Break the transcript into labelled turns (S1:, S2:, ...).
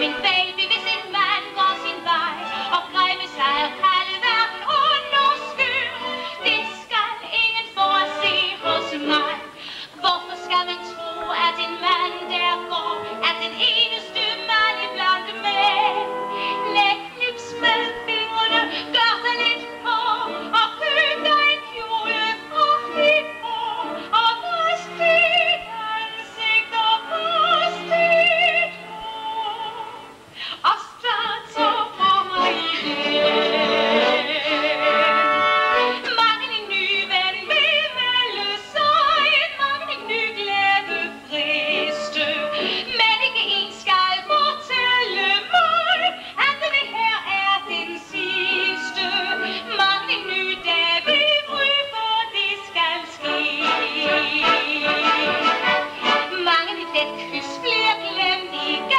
S1: en baby ved sin mand går sin vej og græmme sig og kalde verden under skyld. Det skal ingen få at se hos mig. Hvorfor skal man tro, at en mand der går er den eneste mand iblandt mænd? Læg knips med fingrene, gør dig lidt på og køb dig en kjole fra dit hår og vask dit ansigt og vask dit hår og start så for mig igen. Mange en ny ven vil melde sig, mange en ny glæde friste, men ikke en skal fortælle mig, at det her er den sidste. Mange en ny dag vil fry, for det skal ske. Mange et let kys bliver glemt igen.